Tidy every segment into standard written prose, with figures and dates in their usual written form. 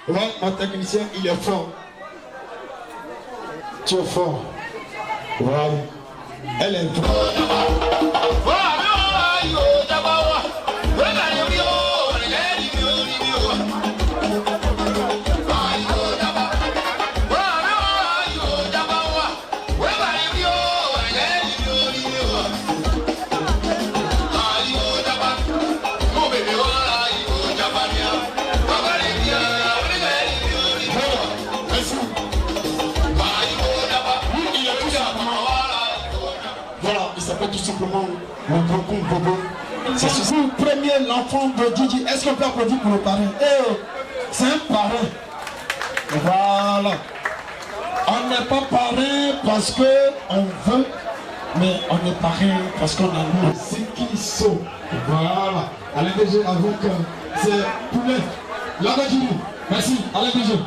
Ouais, mon technicien, il est fort. Tu es fort. Voilà. Elle est forte. Tout simplement le grand Bobo. C'est le premier enfant de Didi. Est-ce qu'on peut applaudir pour le parrain? C'est un parrain. Voilà. On n'est pas parrain parce qu'on veut, mais on est parrain parce qu'on a nous. C'est qui sont. Voilà. Allez déjà avec c'est poulet. Là-bas Didi. Merci. Allez déjà.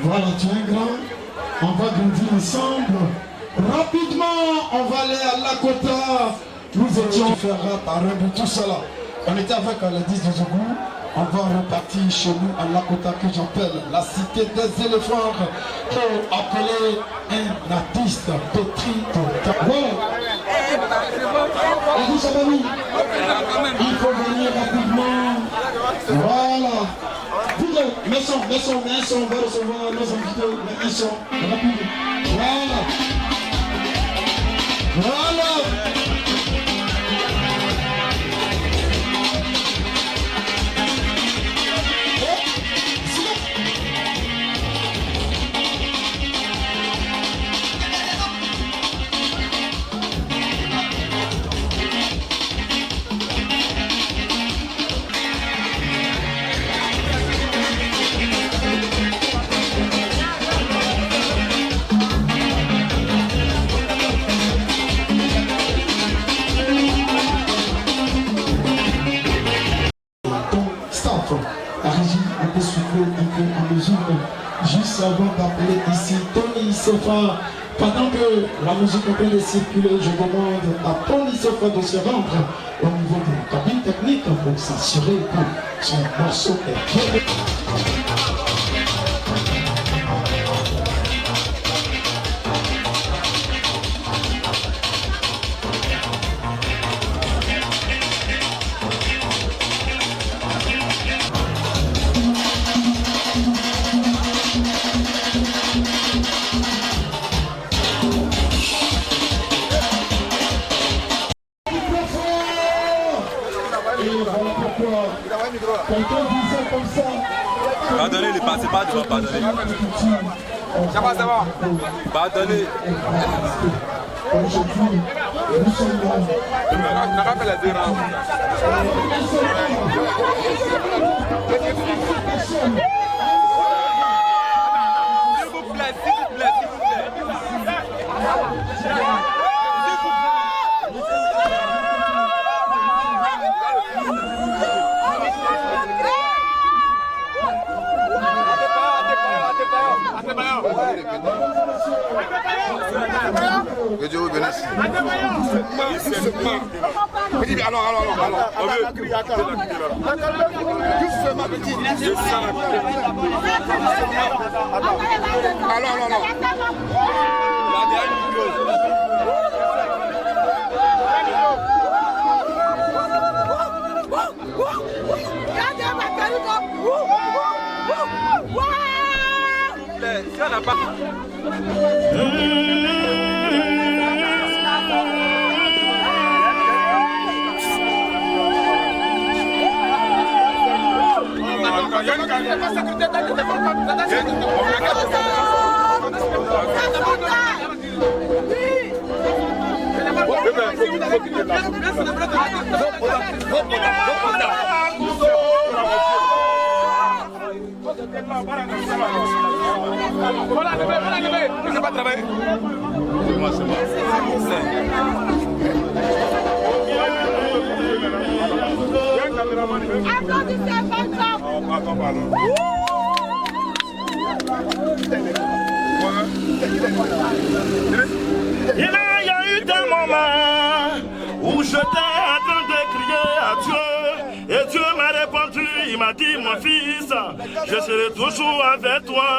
Voilà, tu es un grand. On va grandir ensemble. Rapidement, on va aller à Lakota. Nous étions faire parrain de tout cela. On était avec la 10 de Zougou. On va repartir chez nous à Lakota que j'appelle la cité des éléphants pour appeler un artiste pétri de talent. Il faut venir rapidement. Voilà. Mets son, on va recevoir nos invités. Mais un son, rapide. Voilà. Voilà. Juste avant d'appeler ici Tony Sefa, pendant que la musique est en train de circuler, je demande à Tony Sefa de se rendre au niveau de la cabine technique pour s'assurer que son morceau est bien. Pardonnez, il passe pas devant, pardonnez. Ça va. Pardonnez. On n'a pas fait la dérange. S'il vous plaît. Que Dieu vous bénisse. Alors. Voilà, Il y a eu des moments où j'étais en train de crier à Dieu et Dieu m'a répondu, il m'a dit mon fils, je serai toujours avec toi.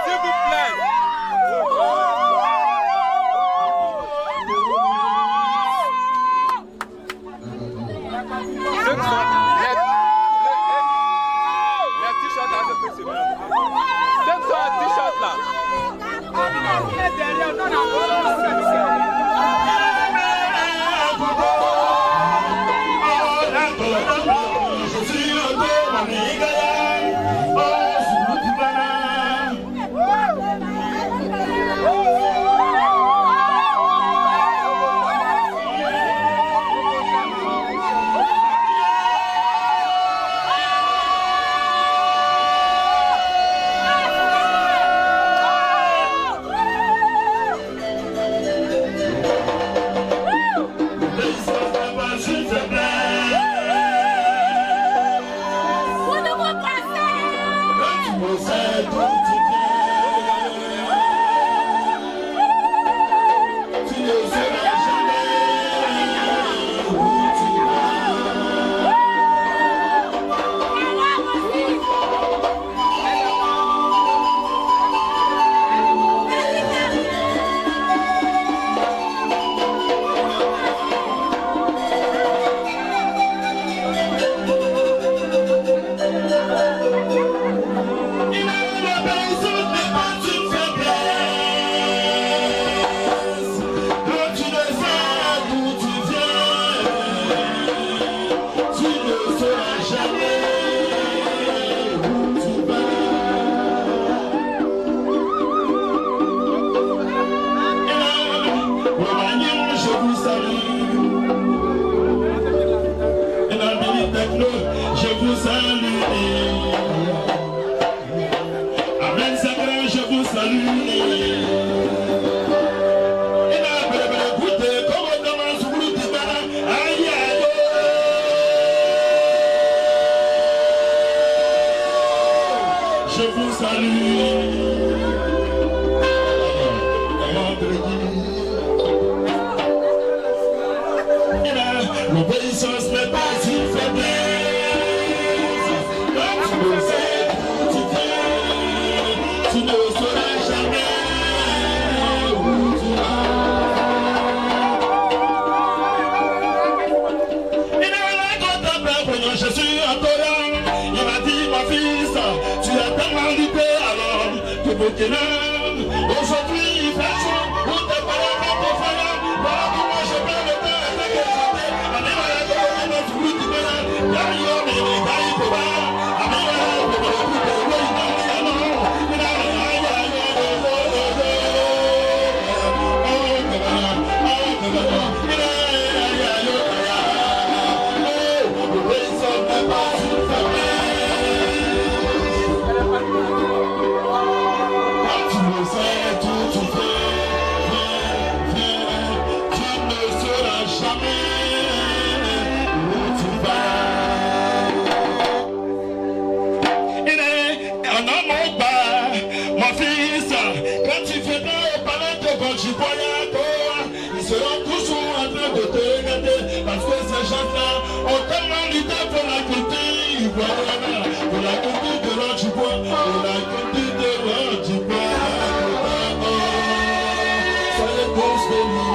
S'il vous plaît. Les t-shirts là, c'est possible. C'est ça, t-shirt là. L'obéissance n'est pas une faiblesse. Quand tu le sais, tu viens, tu ne sauras jamais où tu vas. Il a raconté quand je suis en Torah. Il m'a dit, mon fils, tu as tellement lutté alors que vous t'aimez. Aujourd'hui, il fait chaud, où tes parents vont te faire. Voilà comment je prends le temps avec les chanter. Ils seront toujours en train de te regarder parce que ces gens-là ont tellement lutté pour la culture, pour la culture de l'Antipois, pour la culture de l'Antipois. Soyez tous bénis.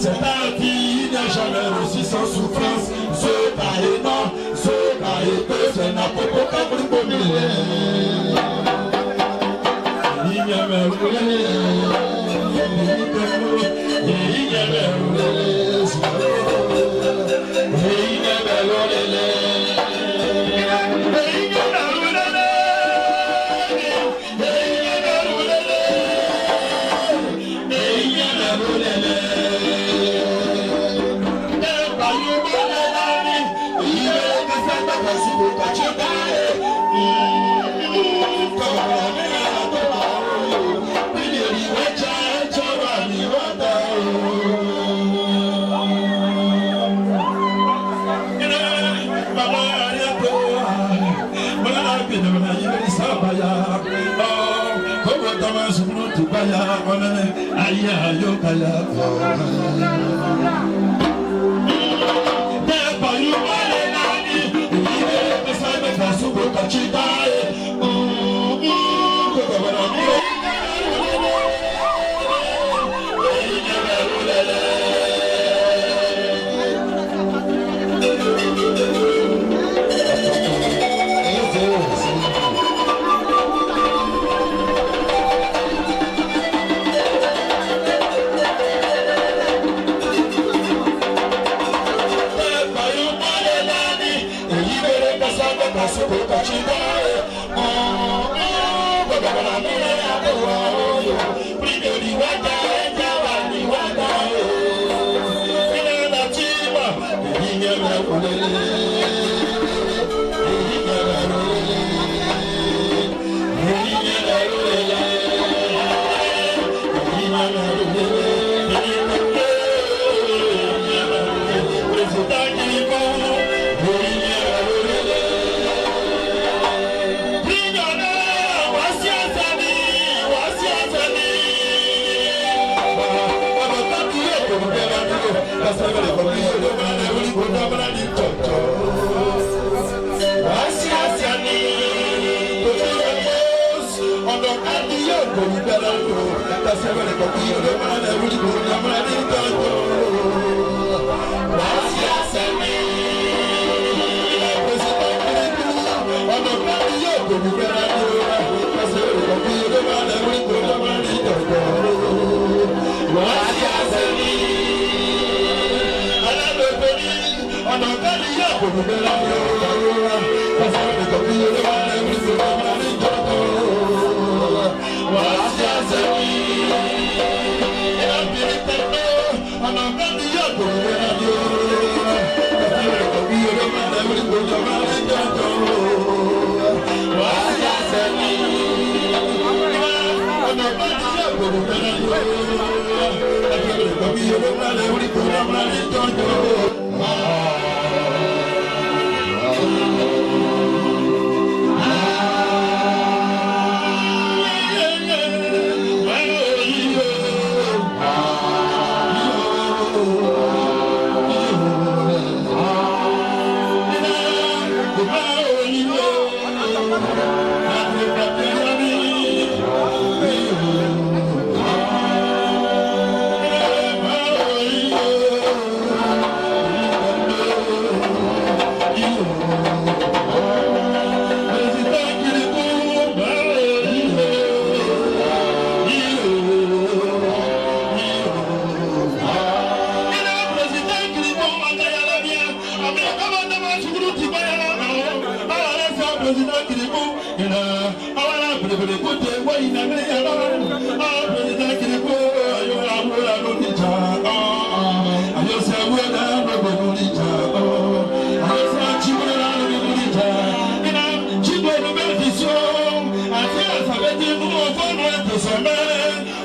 C'est un qui n'a jamais reçu sans souffrance. Ce pas énorme, ce pas épais, c'est n'importe quoi pour le pommier. Il y a même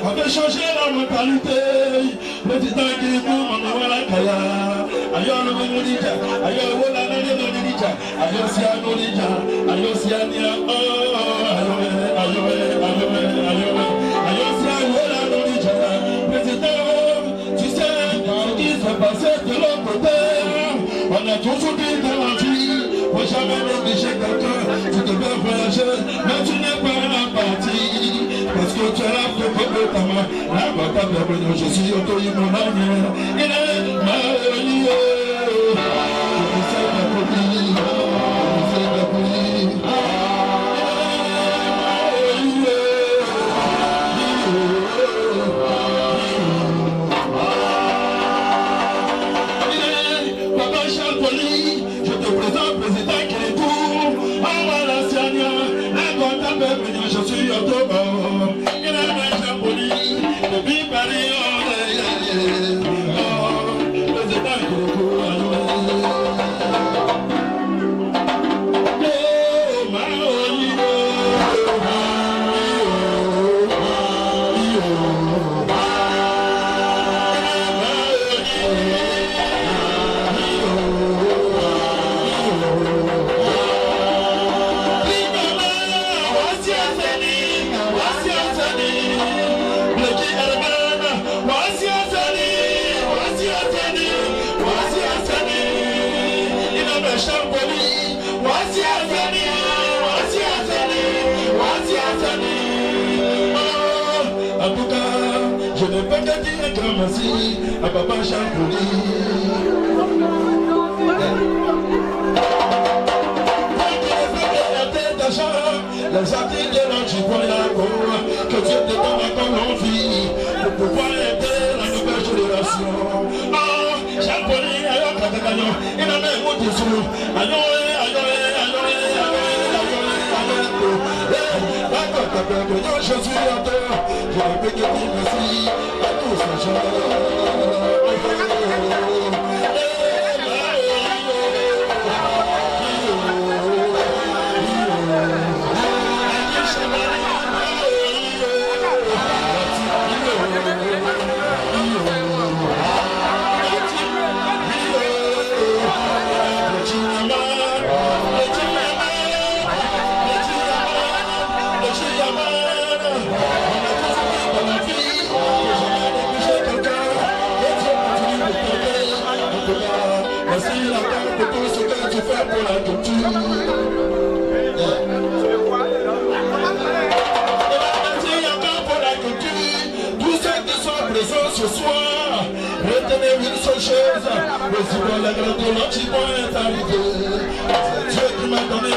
On veut changer la mentalité. Président Guillemot, Manuela Kaya. Ayo no Nolija, ayo Wola Nolija, ayo Sia Nolija, ayo Sia Nia. Ayo Sia Wola Nolija. Président, tu sais ce qui s'est passé de l'autre côté. On a toujours dit dans la vie, faut jamais négliger quelqu'un. Tu devais voyager, mais tu n'es pas la partie. Parce que tu es là pour que ta main, la bataille de l'Union, je suis autorisé mon avenir. Il est marié. Je te présente président Kérékou, Amala Siania, la bataille de l'Union, je suis autorisé. En tout cas, je ne peux que dire un grand merci à Papa Champouli. Les artistes de l'Antipoyago, que Dieu te donne encore l'envie pour pouvoir aider la nouvelle génération. Ah, Champouli, ayo Katakayo, il a même mot de sous. Je suis en terre, je ne peux que dire merci à tous ces gens. Merci encore pour tout ce que tu fais pour la culture. Merci encore pour la culture. Tous ceux qui sont présents ce soir, retenez une seule chose. Le Zibo, la grande de l'Antipoint est arrivé. C'est Dieu qui m'a donné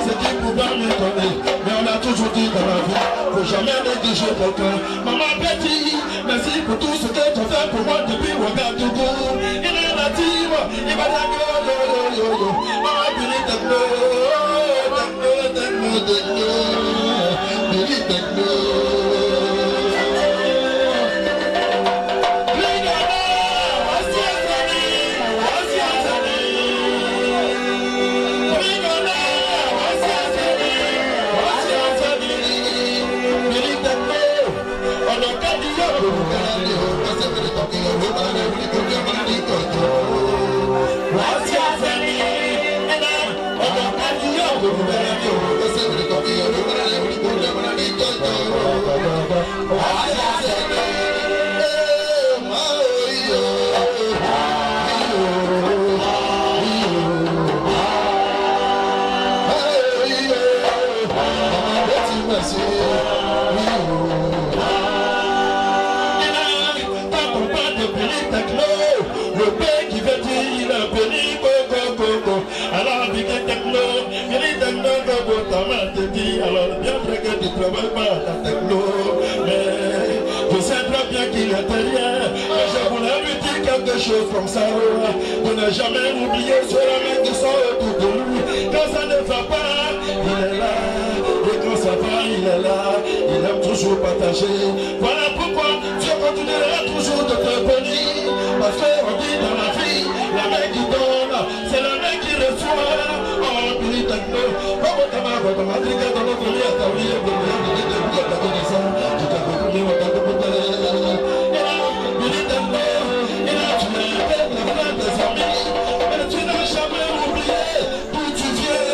ce qu'il pouvait me donner. Mais on a toujours dit dans la vie, faut jamais négliger quelqu'un. Maman Betty, merci pour tout ce que tu as fait pour moi depuis Ouagadougou. Il va la gueule, le père qui veut dire il a béni Coco. Alors, il y a techno, il y a techno, alors bien vrai que tu ne travailles pas à la techno, mais je sais très bien qu'il est derrière. Mais je voulais lui dire quelque chose comme ça, de ne jamais oublier ceux-là qui sont autour de lui. Quand ça ne va pas, il est là, et quand ça va, il est là. toujours partager. Voilà pourquoi Dieu continuera toujours de te bénir. Parce qu'on dit dans la vie, la main qui donne, c'est la main qui reçoit. Oh, Bilitano, comme ta main, comme ma trique, dans notre vie, à ta vie, à ta vie, à ta vie, tu t'as compris, on t'a compris. Et là, Bilitano, et là, tu es avec la frère des amis, mais tu n'as jamais oublié d'où tu viens.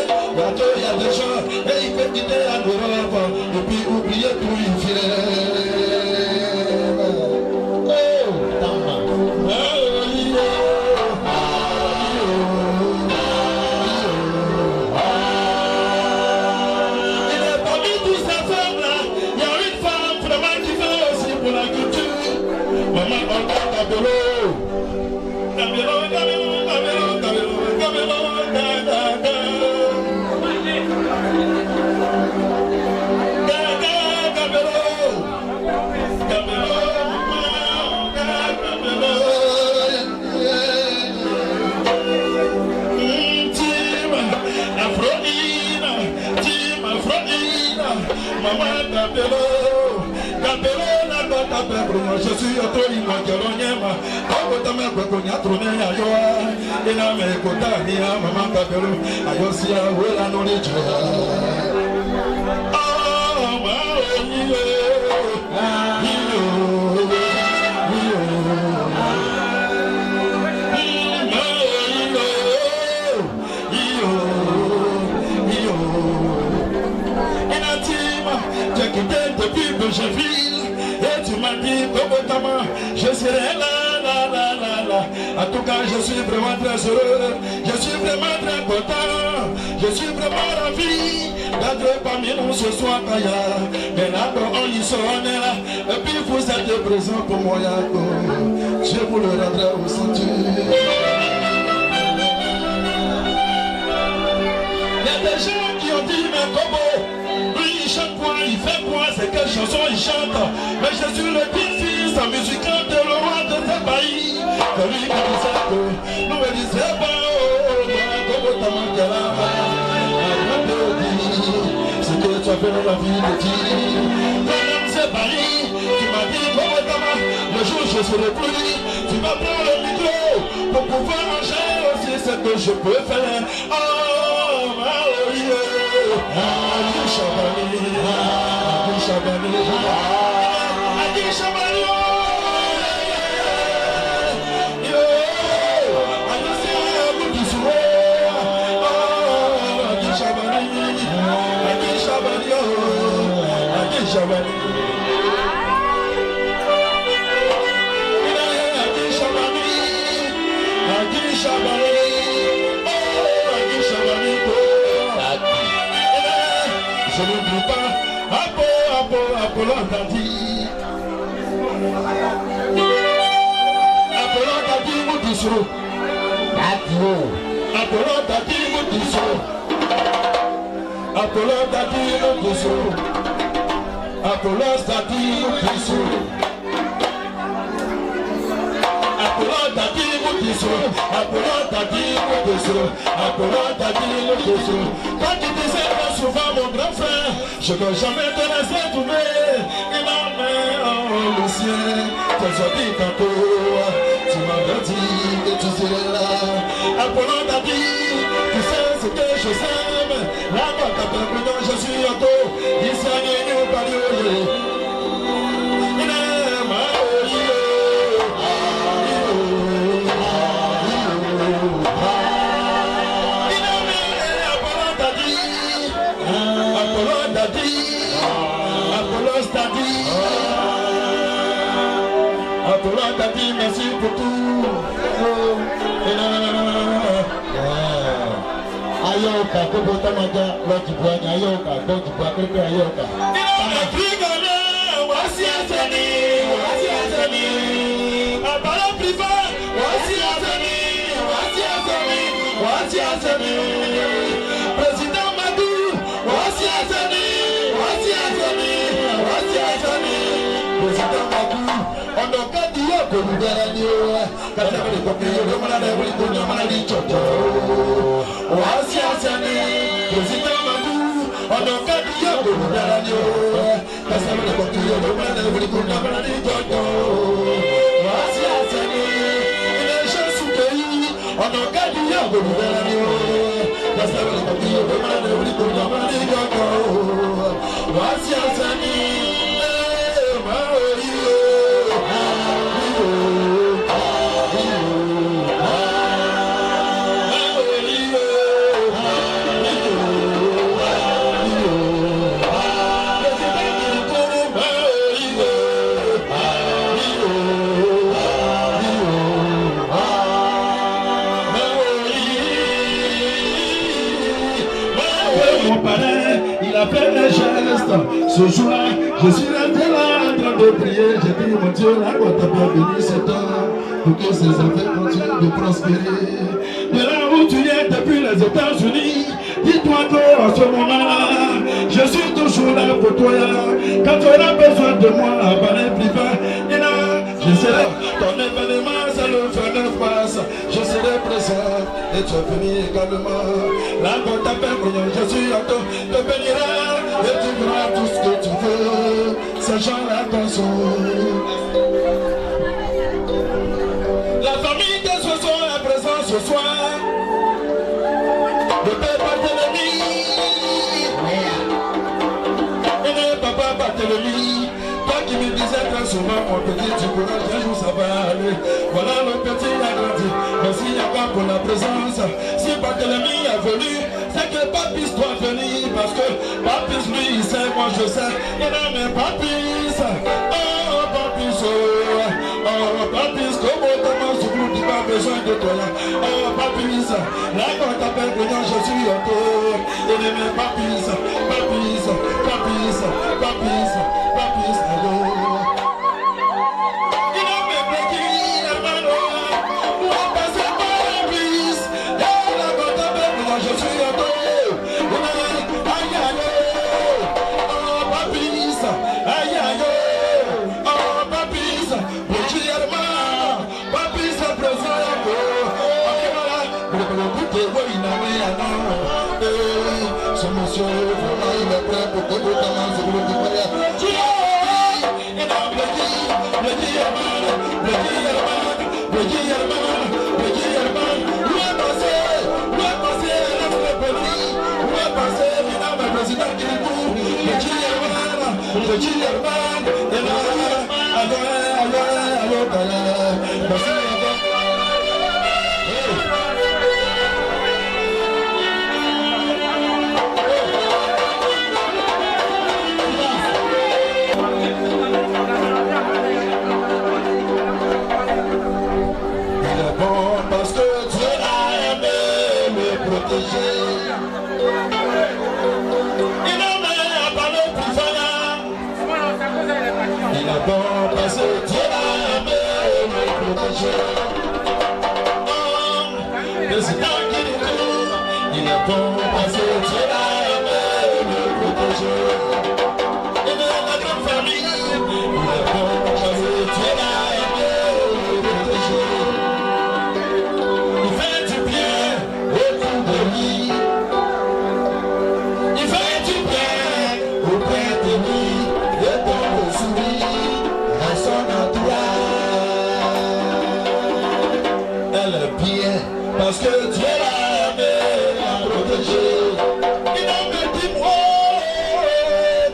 Il y a des gens, et ils peuvent quitter en Europe, et puis oublier d'où ils viennent. Je suis auto imagelonyema Kota me kwekonya trone ayoa Ina me kota niya mama kabelo Ayosia wela no leche Oh ma oyiye Depuis Boucherville, et tu m'as dit, Tobotama, je serai là. En tout cas, je suis vraiment très heureux, je suis vraiment très content, je suis vraiment ravi d'être parmi nous ce soir, Kaya. Mais là, on y sera là, et puis vous êtes présents pour moi, Yako. Je vous le rendrai au sentier. Il y a des gens qui ont dit, mais Tobo, il chante quoi, il fait quoi, c'est quelle chanson il chante. Mais je suis le petit-fils musical de le roi de ce pays. Celui qui disait que nous me disait pas, comme Tamakela, ce que tu as fait dans la vie de Dieu. Madame, c'est Paris, tu m'as dit, comme Tama, le jour où je serai plus, tu vas prendre le micro pour pouvoir manger aussi ce que je peux faire. Oh, ma Adi Shabani, Adi Shabani, Adi Shabani, yo, Adi Shabani, Adi Shabani, Adi Shabani, Adi Shabani. Je n'oublie pas, Apollon t'a dit. Apollon t'a dit, Moudissou. Apollon t'a dit, Moudissou. Apollon t'a dit, Moudissou. Apollon t'a dit, Moudissou. Apollon t'a dit, Moudissou. Apollon t'a dit, Moudissou. Apollon t'a dit, Moudissou. Quand tu disais souvent mon grand frère, je ne veux jamais te laisser tomber. Et ma mère, oh le ciel, t'as dit tantôt, tu m'as dit que tu serais là. Apollon t'a dit, tu sais ce que je sème. La boîte à peuple dont je suis auto, il s'en est nous par Apollon t'a dit merci pour tout. Ayoka, Kobota Maga, Loti Boani, Ayoka, Loti Boani, Ayoka. Voici Azani, voici Azani. Apollo privé, voici Azani, voici Azani, voici Azani. Président Madou, voici Azani, voici Azani, voici Azani. Président Madou, on a qu'à dire que nous gagnons. Quand on a des copies, on a des copies, on a des chotos. Voici Azani, président Madou, on a qu'à dire que nous gagnons. Quand on a des copies, Ce jour-là, je suis resté là en train de prier. J'ai dit, mon Dieu, là, on t'a bien béni cet homme pour que ses affaires continuent de prospérer. De là où tu es depuis les États-Unis, dis-toi qu'en ce moment-là, je suis toujours là pour toi. Quand tu auras besoin de moi, à les privé, et là, je serai ton événement, c'est le 29 mars. Je serai présent et tu es venu également. Là, quand t'appelles, je suis en train de bénir. Et tu verras tout ce que tu veux, ces gens-là t'en sont. La famille de ce soir est présente ce soir. Le père Barthélemy. Et le papa Barthélemy. Toi qui me disais très souvent, mon petit, tu courage, un jour ça va aller. Voilà, le petit a grandi. Merci encore pour la présence. Si Barthélemy est venu, c'est que Papis doit venir. Parce que Papis, lui, il sait, moi je sais. Il a mes Papis. Oh, Papis, oh, Papis, comment t'as ce groupe qui pas besoin de toi. Oh, Papis, là quand t'appelles Grignon, je suis en tour. Il est mes Papis, Papis, Papis, Papis, Papis, allô. Il a mes Papis, hermano. Moi, passer Papis. Là quand t'appelles Grignon, je suis en tour. Ce monsieur, vraiment, il est prêt pour que vous commencez le prière. Parce que Dieu l'a aimé, l'a protégé. Il a me dit, oh,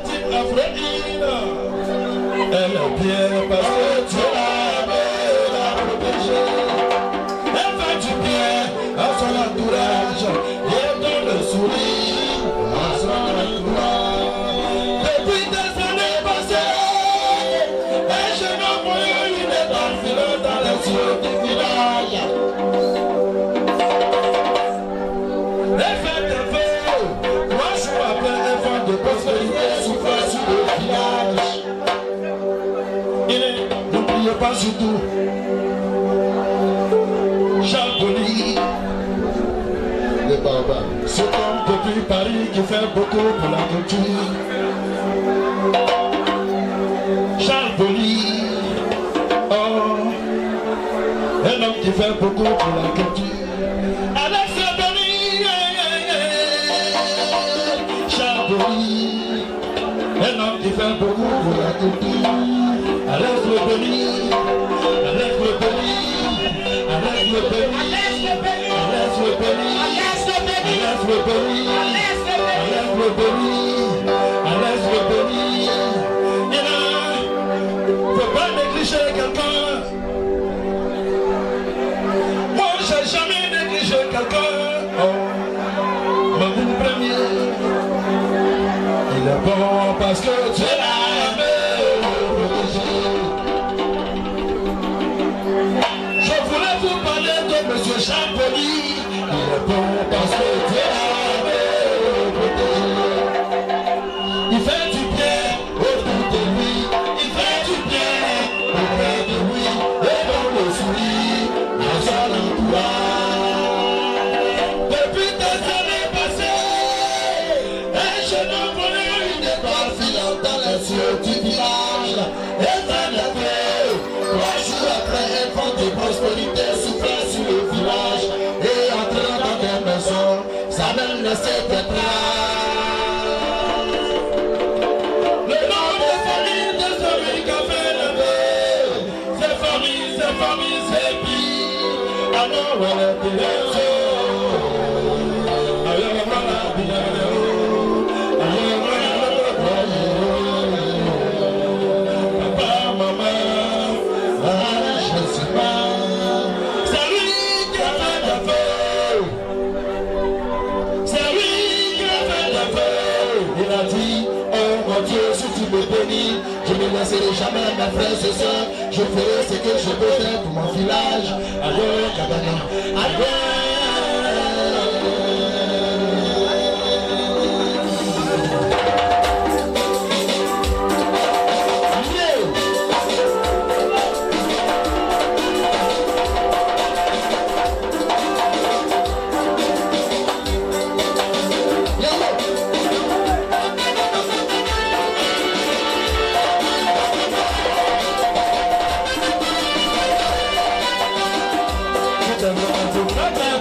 tu m'as frère. Elle est bien parce que Dieu l'a aimé, l'a protégé. Elle fait du bien à son entourage. Et donne le sourire à son entourage. Depuis des années passées, un jeune homme, il est enfilé dans les yeux du village. Pas du tout. Charles Bonny, le barbares. Ce homme depuis Paris qui fait beaucoup pour la culture. Charles Bonny, oh, un homme qui fait beaucoup pour la culture. Alex Bonny, Charles Bonny, un homme qui fait beaucoup pour la culture. Alex le béni, Alex le béni, Alex le béni, Alex le béni. Faut pas négliger quelqu'un. Moi, j'ai jamais négligé quelqu'un. Oh, mon premier. Il est bon parce que tu l'as aimé. Je voulais vous parler de Monsieur Champoli. Il est bon parce que tu l'as aimé. Il fait du bien autour de lui. Il fait du bien auprès de lui. Et dans le sourire, dans son entourage. Depuis des années passées, un jeune homme volait une étoile filante dans les cieux du village. Et dans la paix, 3 jours après, un vent de prospérité soufflait sur le village. Et entrant dans des maisons, ça même laissait des traces. Je ne laisserai jamais mes frères et sœurs. Je ferai ce que je peux faire pour mon village. Allez, Kabana, allez. Bye-bye.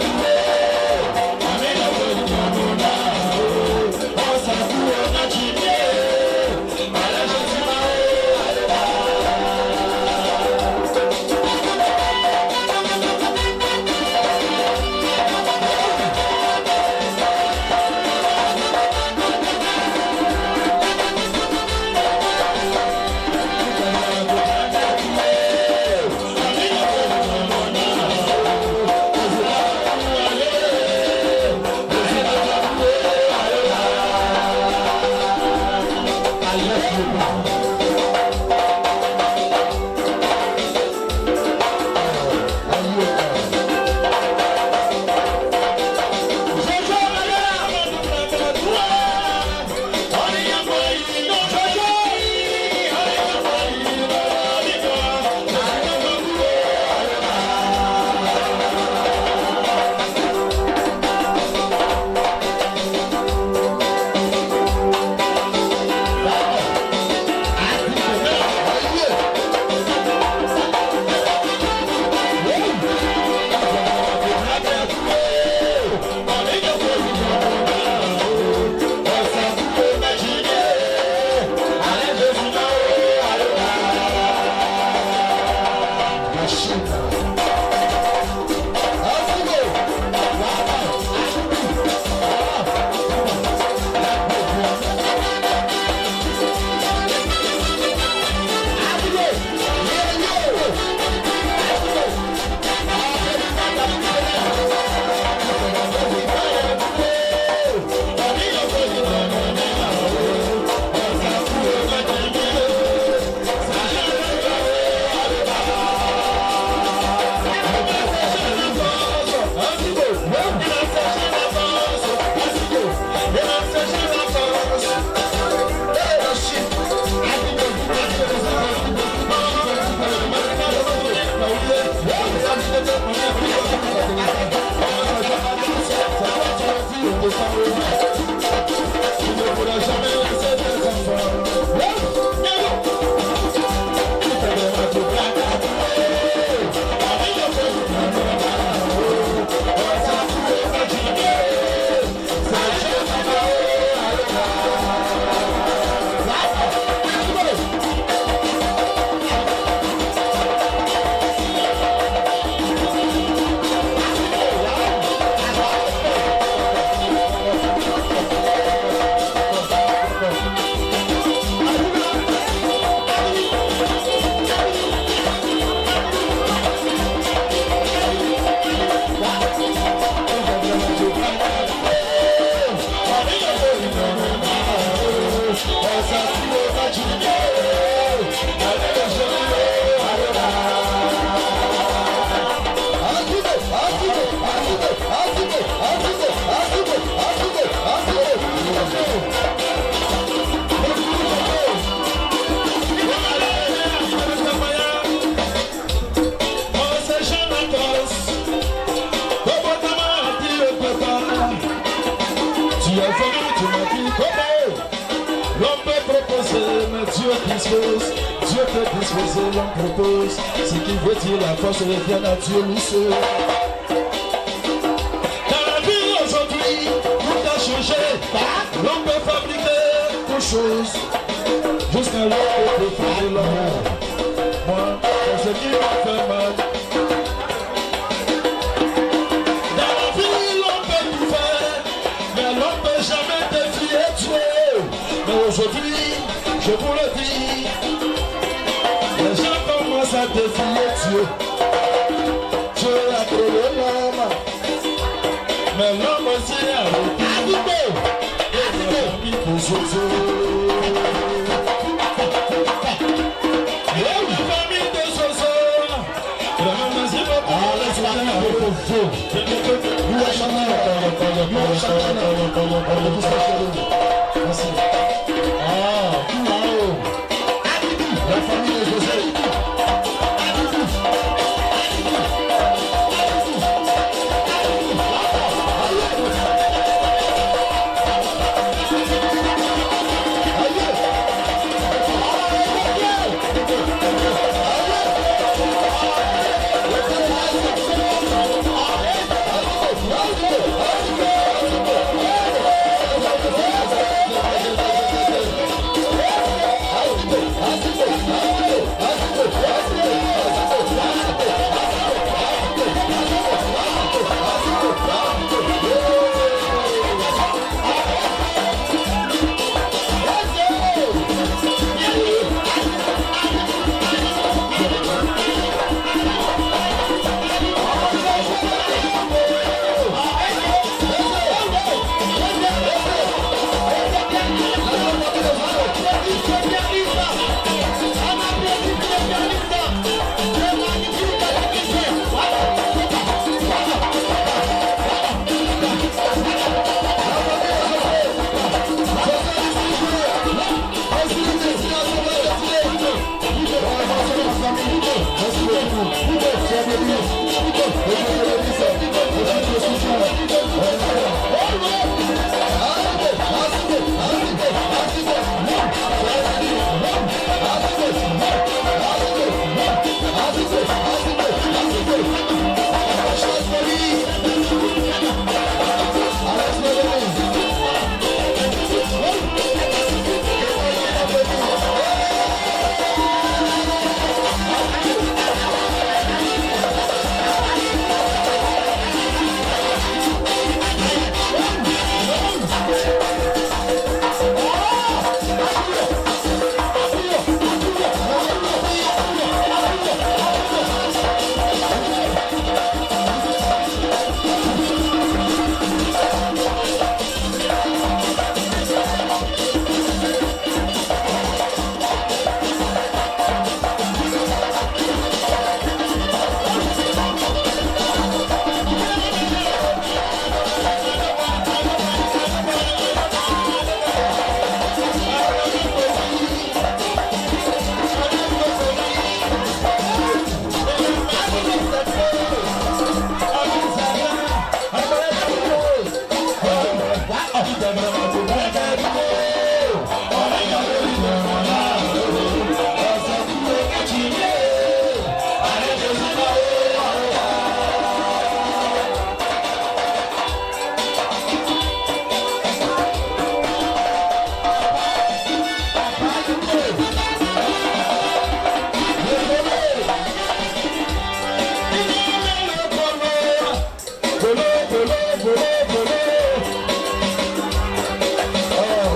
chose. Dieu peut disposer, l'homme propose. Ce qui veut dire la force revient à Dieu, lui seul. Dans la vie aujourd'hui, tout a changé. L'homme peut fabriquer quelque chose. Jusqu'à l'homme peut faire l'amour. Moi, c'est ce qui m'a fait mal. Dans la vie, l'homme peut tout faire. Mais l'homme ne peut jamais défier Dieu. Mais aujourd'hui, je vous le dis, les gens commencent à défier Dieu. Dieu a créé l'homme, mais l'homme aussi a été animé. Et il a mis pour Jojo. Et la famille de Jojo, la maman s'y va pour les soutiens avec le feu. Nous achetons merci. La famille de José.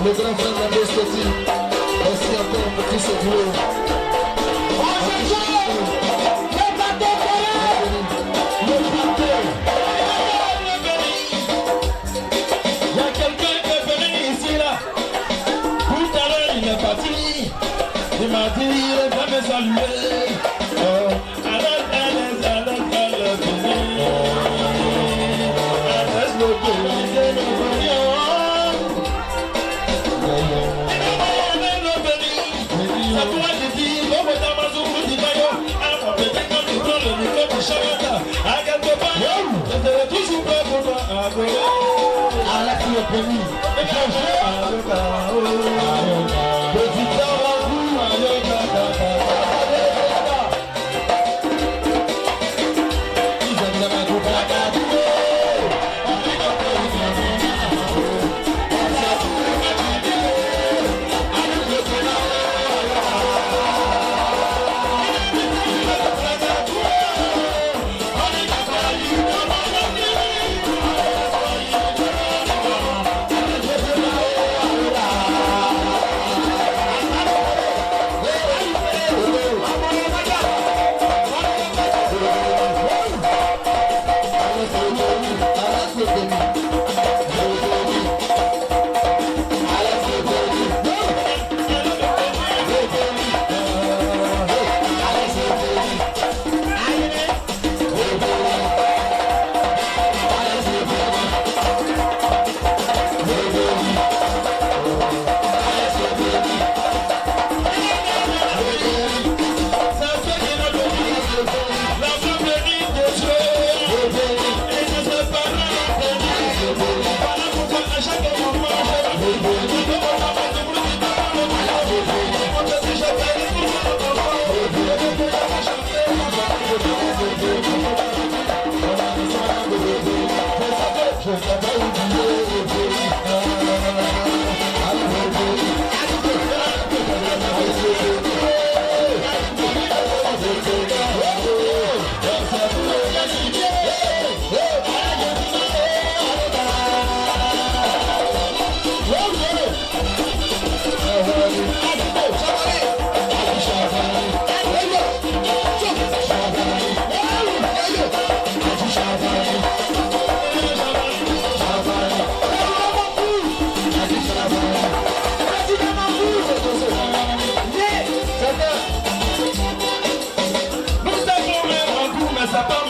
Le grand frère Nando Stoti, merci encore pour tout ce duo. Il y a quelqu'un qui est venu ici là. Tout à l'heure il est parti. Il m'a dit il va me saluer. Petit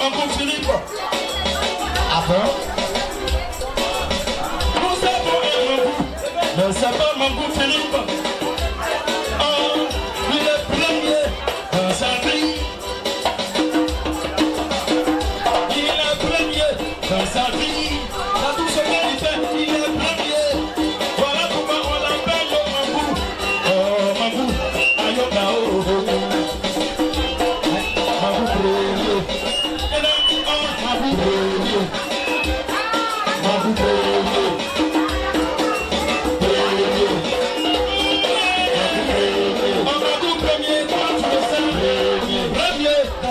Mangou Philippe. Après. Nous avons un Mangou, mais c'est pas Mangou Philippe. Oh, il est premier dans sa vie. Il est premier dans sa vie. Dans tout ce qu'il fait, il est premier. Voilà pourquoi on l'appelle le Mangou. Oh, Mangou, Ayoka, oh, oh. Mangou premier. Et là, oh, Mangou premier. Mangou premier.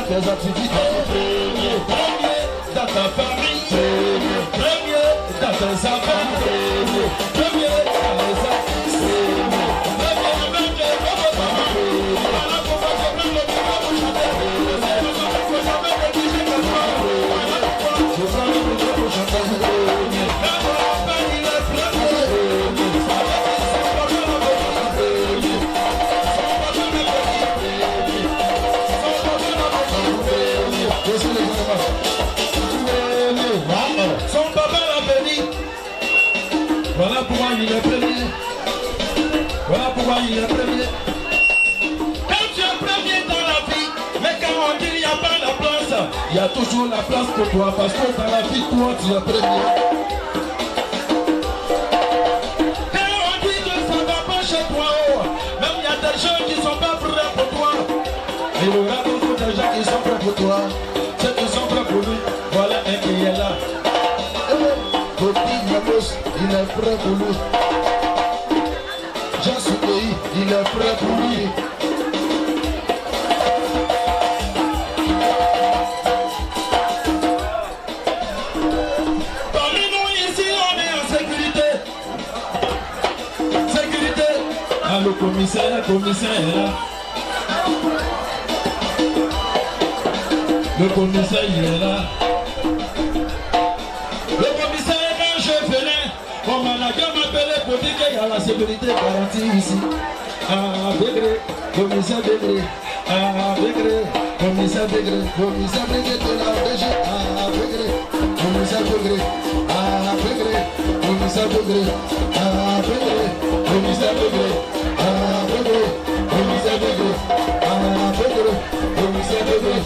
Tes activités, Premier dans ta famille, premier dans tes affaires, premier dans les arts, premier avec les parents. Voilà pourquoi je prends le micro pour chanter. Je prends le micro pour chanter. Son papa l'a béni. Voilà pourquoi il est premier. Voilà pourquoi il est premier. Quand tu es premier dans la vie, mais quand on dit il n'y a pas la place, il y a toujours la place pour toi. Parce que dans la vie, toi, tu es premier. Quand on dit que ça ne va pas chez toi, même il y a des gens qui ne sont pas prêts pour toi. Il y aura beaucoup de gens qui sont prêts pour toi. Ceux qui sont prêts pour lui, voilà un qui est là. il est prêt pour lui. Jean Soukei, il est prêt pour lui. Parmi nous ici, on est en sécurité. Sécurité. Ah, le commissaire est là. Le commissaire, il est là. Le commissaire, quand je venais, on m'a m'appelé pour dire qu'il y a la sécurité garantie ici. Ah, Bégré, commissaire Bégré. Ah, Bégré, commissaire Bégré. Commissaire Bégré de la DG. Ah, Bégré, commissaire Bégré. Ah, Bégré, commissaire Bégré. Ah, Bégré, commissaire Bégré. Ah, Bégré, commissaire Bégré. Ah, Bégré, commissaire Bégré.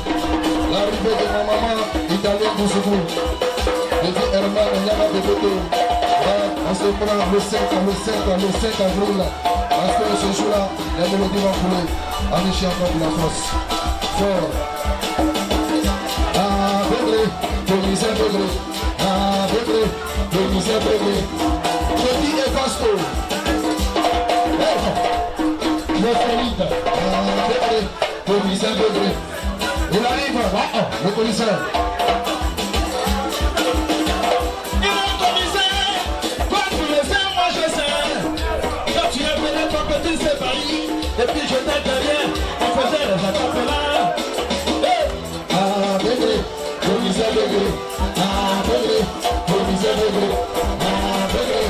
L'arrivée de ma maman italienne du secours. Je dis Herman Nyama de Bodo. On se prend le 5 avril. Parce que ce jour-là, les mélodies vont couler. En échec de la France. Fort. Ah, Bégré, commissaire Bégré. Ah, Bégré, commissaire Bégré. Petit et Vasco. Le solide. Ah, Bégré, commissaire Bégré. Il arrive, le commissaire. Il est commissaire. Toi tu le sais, moi je sais. Quand tu es venu ton petit séparis, et puis je t'ai derrière, on faisait les attaques là. Ah, Bégré, commissaire Bégré. Ah, Bégré, commissaire Bégré. Ah, Bégré,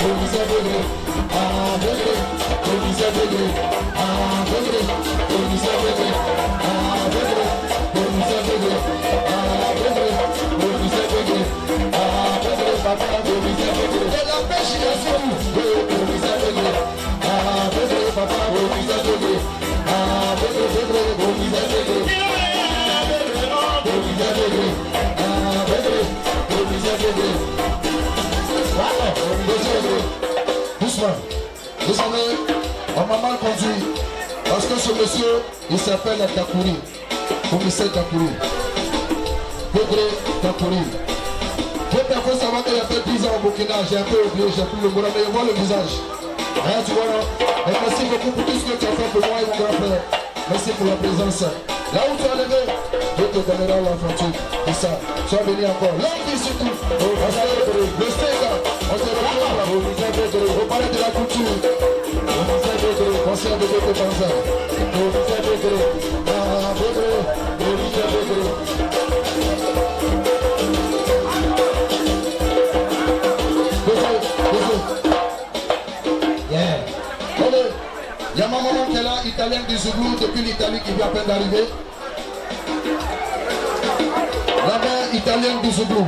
commissaire Bégré. Ah, Bégré, commissaire Bégré. Ah, Bégré, commissaire Bégré. Ah, Bégré, commissaire Bégré. Ah, Bégré, commissaire Bégré. Ah, Bégré, papa, commissaire Bégré. Et la pêche, il y a sur nous. Commissaire Bégré. Ah, Bégré, papa, commissaire Bégré. Ah, Bégré, Bégré, commissaire Bégré. Commissaire Bégré. Ah, Bégré, commissaire Bégré. Doucement. Vous savez, on m'a mal conduit. Parce que ce monsieur, il s'appelle Takouri. Commissaire Takouri. Bégré Takouri. Votre faut savoir qu'il y a fait 10 ans au Burkina, j'ai un peu oublié, j'ai plus le mot, mais je vois le visage. Hein, tu vois, non? Et merci beaucoup pour tout ce que tu as fait pour moi et mon grand frère. Merci pour la présence. Là où tu as levé, Dieu te donnera la fortune. C'est ça. Sois béni encore. L'envie surtout. Parce que le steak, on se retrouve au palais de la culture. Conseil de Bégré Panza. Commissaire Bégré. Ah, Bégré. Commissaire Bégré. Il y a ma maman qui est là, italienne du Zougou, depuis l'Italie qui vient à peine d'arriver. Là Italienne du Zoubou.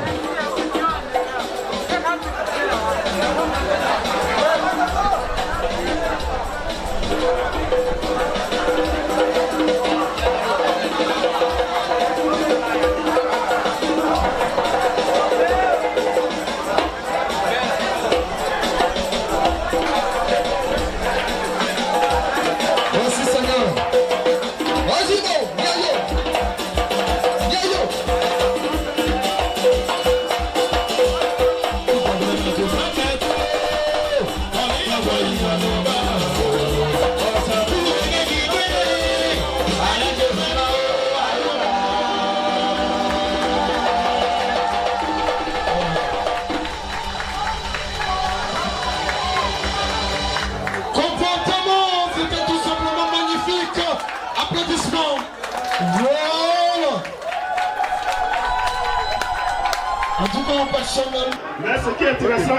Mais ce qui est intéressant,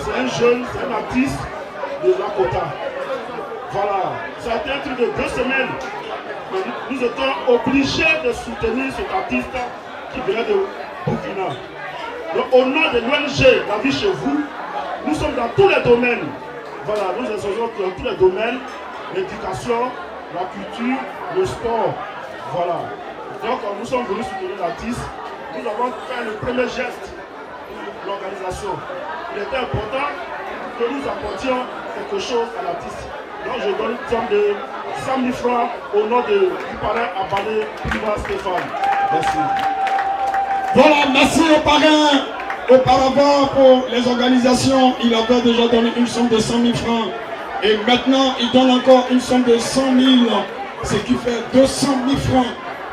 c'est un jeune, c'est un artiste de Lakota. Voilà, ça a été un truc de 2 semaines. Nous étions obligés de soutenir cet artiste qui venait de Burkina. Donc au nom de l'ONG La Vie Chez Vous, nous sommes dans tous les domaines. Voilà, nous sommes dans tous les domaines, l'éducation, la culture, le sport. Voilà. Donc nous sommes venus soutenir l'artiste. Nous avons fait le premier geste de l'organisation. Il était important que nous apportions quelque chose à l'artiste. Donc je donne une somme de 100 000 francs au nom du parrain Abadé Priva Stéphane. Merci. Voilà, merci au parrain. Auparavant, pour les organisations, il avait déjà donné une somme de 100 000 francs. Et maintenant, il donne encore une somme de 100 000, ce qui fait 200 000 francs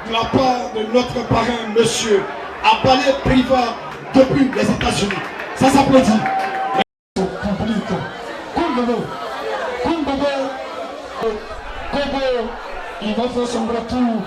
de la part de notre parrain, monsieur Abadé Priva, depuis les États-Unis. Ça s'applaudit. Kobo, il va faire son retour.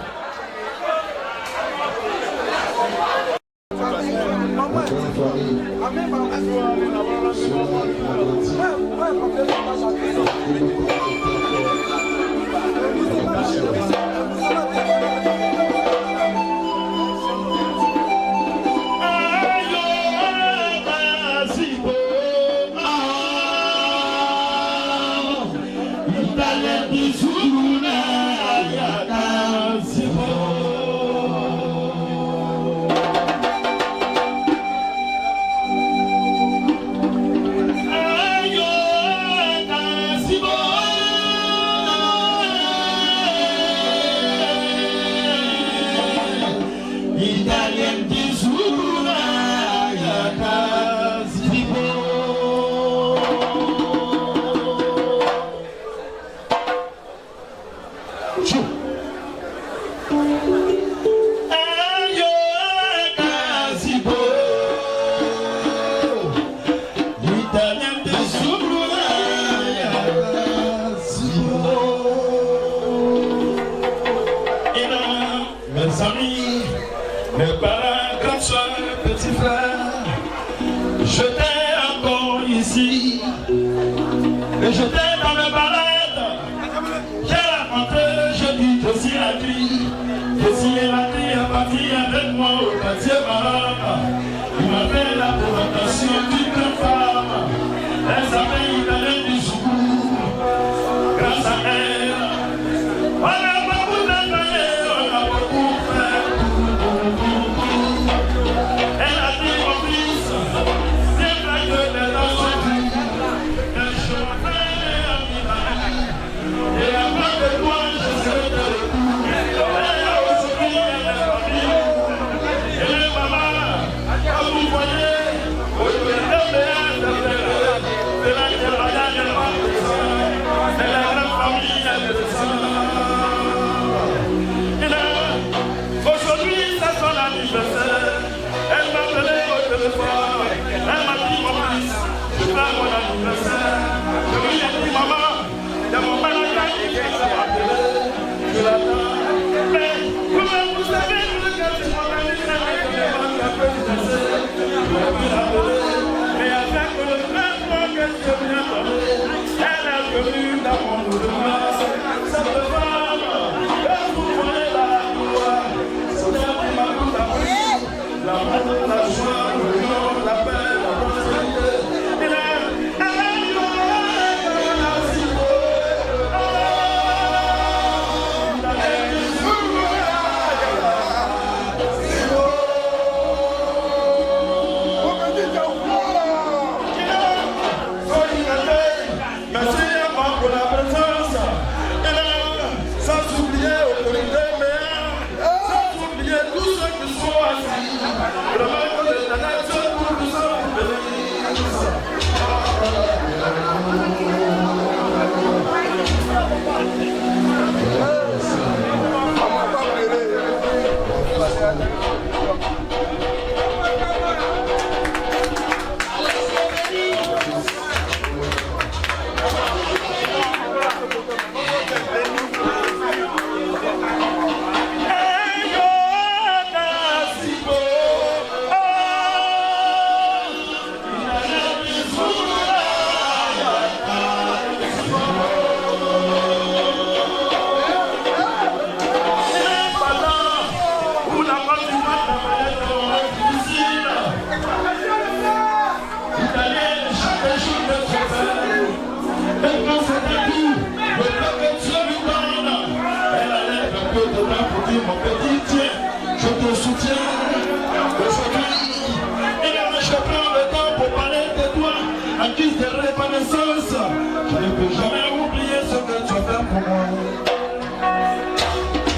La pour dire mon petit, tiens, je te soutiens. Aujourd'hui, je prends le temps pour parler de toi, en guise de reconnaissance. Je ne peux jamais oublier ce que tu as fait pour moi.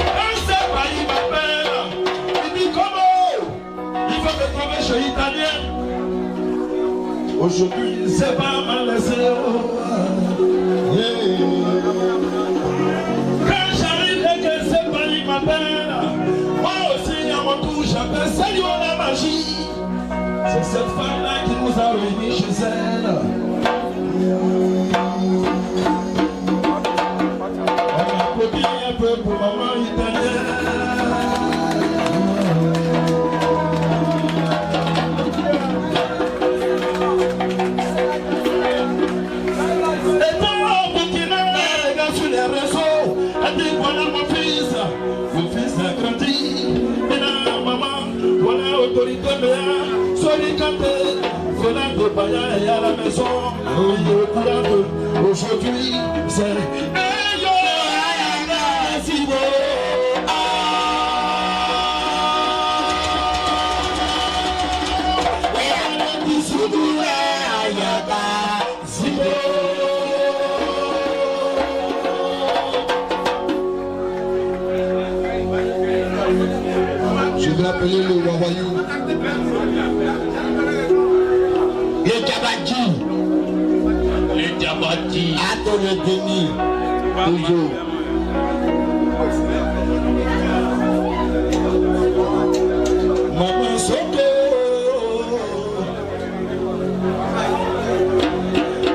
Un seul pays m'appelle, il dit comment il faut me trouver chez Italien. Aujourd'hui, c'est pas mal laissé. Quand j'arrive et que ce pays m'appelle, moi aussi à mon tour j'appelle Seigneur la magie. C'est cette femme-là qui nous a réunis chez elle. On applaudit un peu pour maman italienne. Et à la maison, aujourd'hui, c'est je vais appeler le Wawayou. les Diabati. Attends le déni. Toujours. Maman Soto.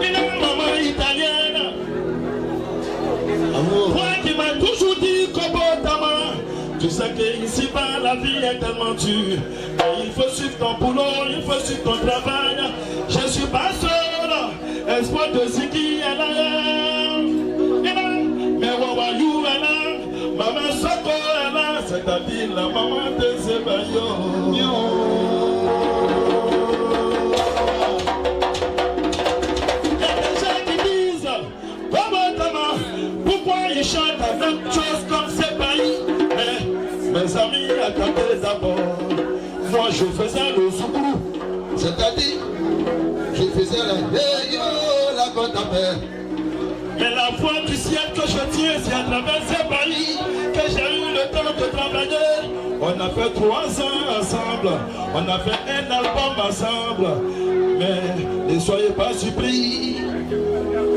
Une maman italienne. Toi qui m'as toujours dit Kobotama. Tu sais qu'ici-bas la vie est tellement dure. Il faut suivre ton boulot, il faut suivre ton travail. Je suis pas seul, espoir de Ziki est là. Mais Wawayou est là, maman Soko est là, c'est-à-dire la maman de Zébayo. Il y a des gens qui disent, pourquoi ils chantent la même chose comme ces pays? Mes amis, attendez d'abord. Moi je faisais le soukourou, C'est-à-dire, je faisais la la côte à paix. mais la foi du ciel que je tiens, c'est à travers ces pays que j'ai eu le temps de travailler. On a fait 3 ans ensemble, on a fait un album ensemble. Mais ne soyez pas surpris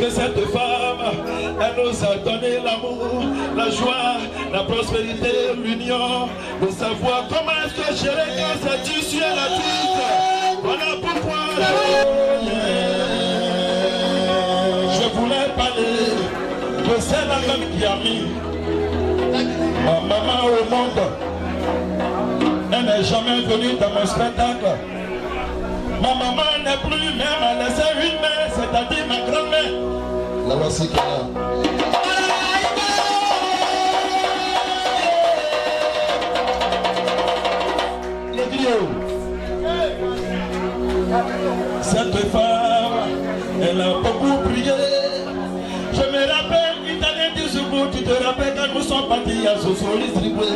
que cette femme, elle nous a donné l'amour, la joie, la prospérité, l'union, de savoir comment est-ce que je regarde cette issue à la tête. Voilà pourquoi je voulais parler de celle même qui a mis ma maman au monde. Elle n'est jamais venue dans mon spectacle. Ma maman n'est plus même, elle laissé une mère, c'est-à-dire ma grand-mère. La voici qui est là. Cette femme, elle a beaucoup prié. Je me rappelle, Italien du Zoubou, tu te rappelles quand nous sommes partis à Sosolis Triboué.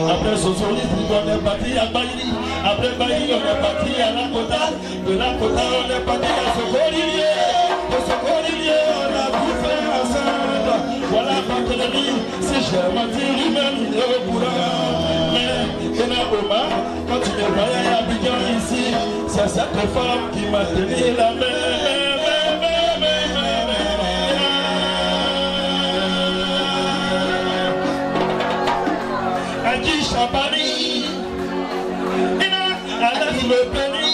Après Sosolis Triboué, on est parti à Baïli. Après Baïli, on est parti à Lakota. De Lakota, on est parti à Socorilier. De Socorilier, on a tout fait ensemble. Voilà quand je le dis, si j'ai menti, lui-même, il est au courant. Mais, Omar, quand tu me voyais à Abidjan ici, c'est cette femme qui m'a tenu la main. Adi Chabani, Alain le Béni.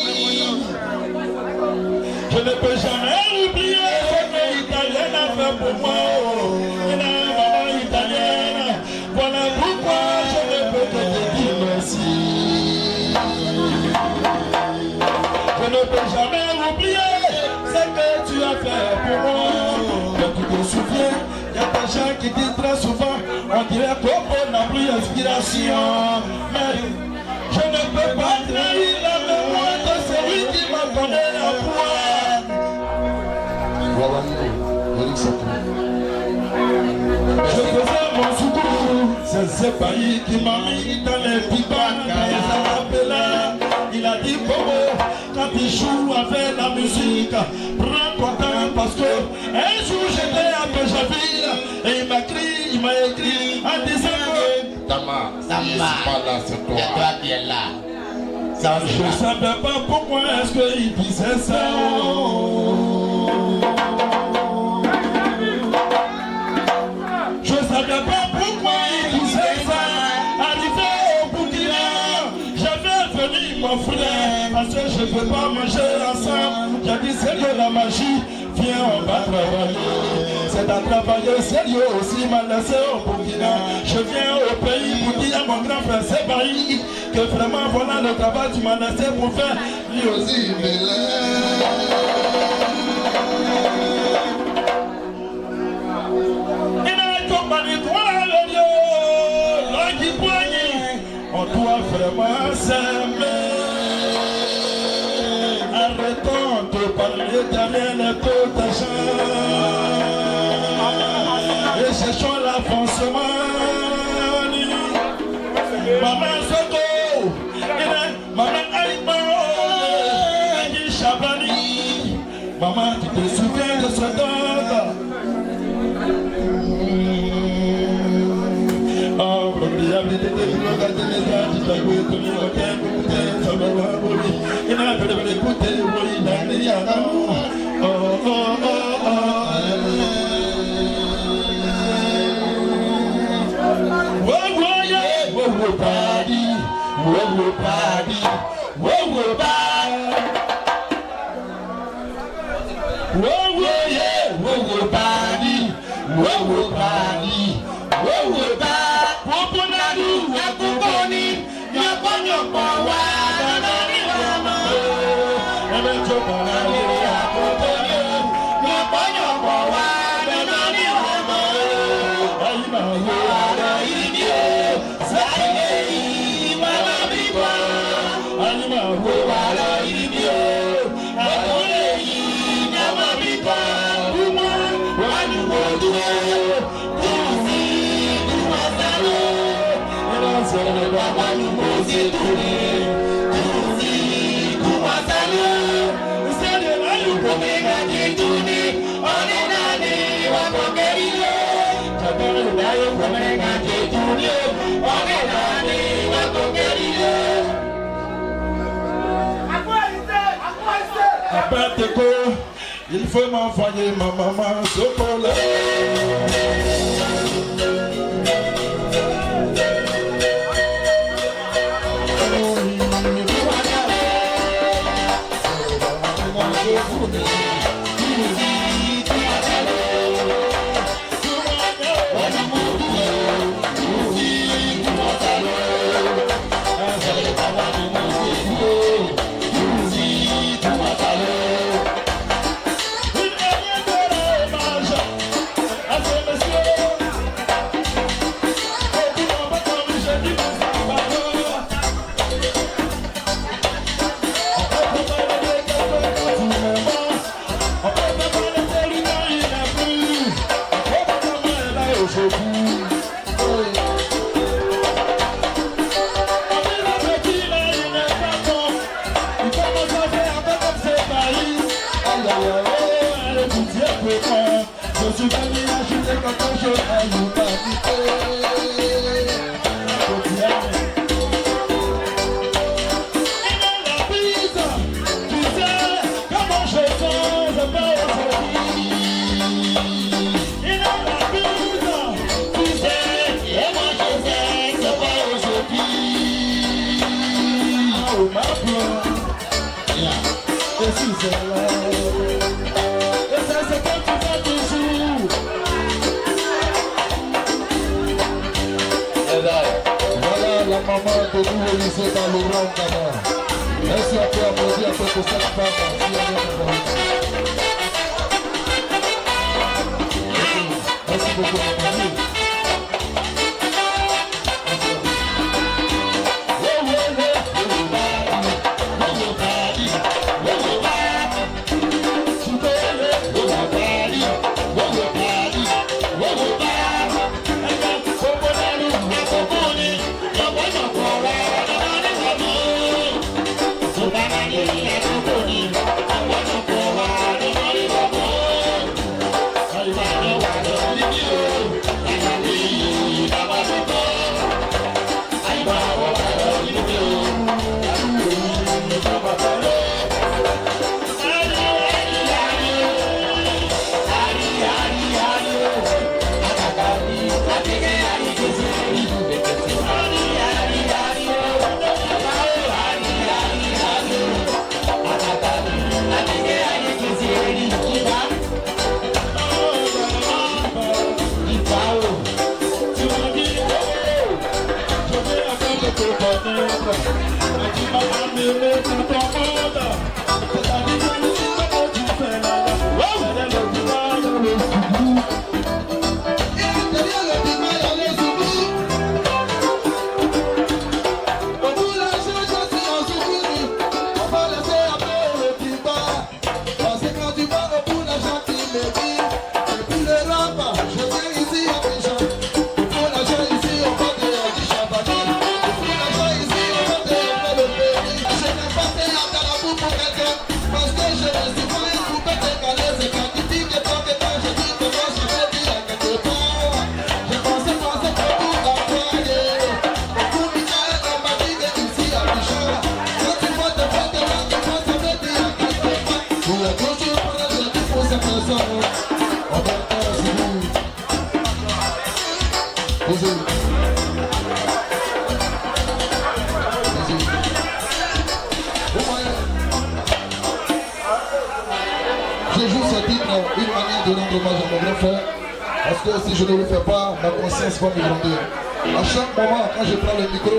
Je ne peux jamais oublier ce que l'Italienne a fait pour moi. Maman italienne, voilà pourquoi je ne peux que te dire merci. Je ne peux jamais oublier ce que tu as fait pour moi. Mais tu te souviens, il y a des gens qui disent très souvent, on dirait qu'on n'a plus d'inspiration. Mais je ne peux pas trahir la mémoire de celui qui m'a donné la foi. Je faisais mon soukourou, C'est ce pays qui m'a mis dans les pipans, il a dit Bobo, quand il joue avec la musique, prends ton temps parce que un jour j'étais à Péjaville et il m'a écrit en disant que Tama, c'est pas là, c'est toi. C'est toi qui es là. Je ne savais pas pourquoi est-ce qu'il disait ça. Je ne savais pas pourquoi il disait ça. Arrivé au Burkina, j'avais venu mon frère parce que je ne peux pas manger ensemble. J'ai dit c'est de la magie, viens on va travailler. C'est à travailler sérieux aussi m'a laissé au Burkina. Je viens au pays pour dire à mon grand frère Sébaï que vraiment voilà le travail tu m'as laissé pour faire. Lui aussi il est là. On doit vraiment s'aimer. Arrêtons de parler derrière les taux d'argent et cherchons l'avancement. Maman Soto, maman Aïma, Chabani, maman tu te souviens de ce temps? Il faut m'envoyer ma maman Sokola. ne peux pas naître. Et tu m'as amené pour ton monde. C'est la vie que tu fais là. Elle est le pouvoir dans le soubou. Je joue ce titre une manière de rendre hommage à mon grand frère, parce que si je ne le fais pas, ma conscience va me grandir. À chaque moment, quand je prends le micro,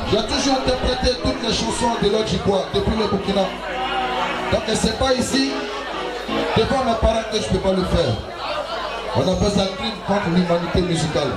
j'ai toujours interprété toutes les chansons de l'Odjikwa depuis le Burkina. Donc c'est pas ici, devant mes parents, que je ne peux pas le faire. On appelle ça crime contre l'humanité musicale.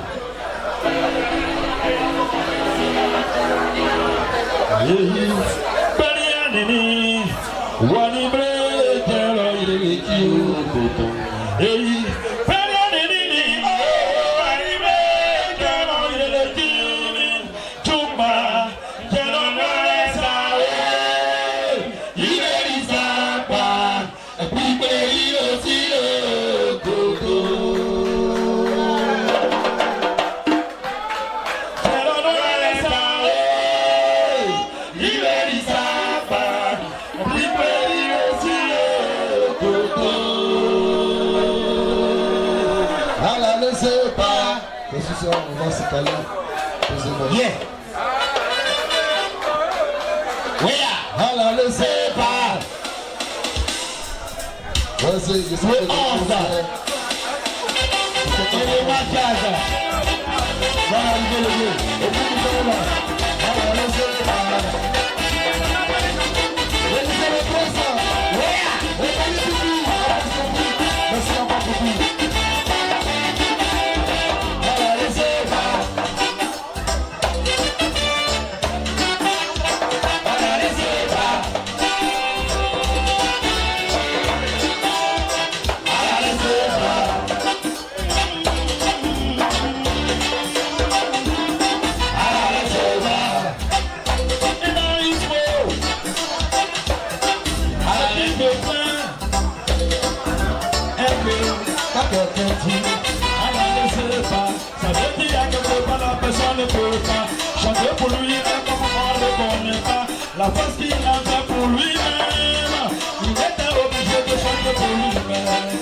On va se caler. Yeah. Alors, laissez pas. Vas-y, je suis le 11. Et ma case. Voilà, arriver le lieu. Et puis nous sommes là. Alors, laissez pas. Laissez le présent. Merci encore beaucoup. Chanter pour lui-même comme on ne connaît pas. La force qu'il a fait pour lui-même, il était obligé de chanter pour lui-même.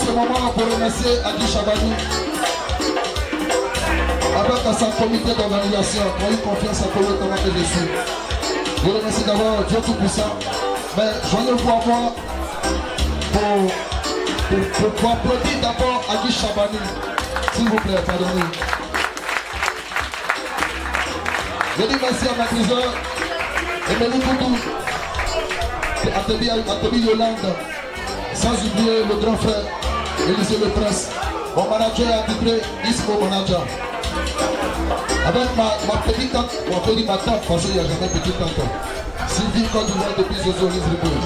ce moment pour remercier Adi Chabani. Avec à son comité d'organisation, qui a eu confiance à tout le temps que je suis. Je remercie d'abord Dieu Tout-Puissant. Mais j'en ai pour moi pour applaudir d'abord Adi Chabani. S'il vous plaît, pardonnez. Je dis merci à ma trésor, Emelie Koudou, Ateli Yolande, sans oublier le grand frère, Élisée Le Prince, mon manager attitré, Ismo Manager. Avec ma petite tante, on peut dire ma tante, parce qu'il n'y a jamais petite tante. Sylvie Côte d'Ivoire depuis Zozo Lisbonne.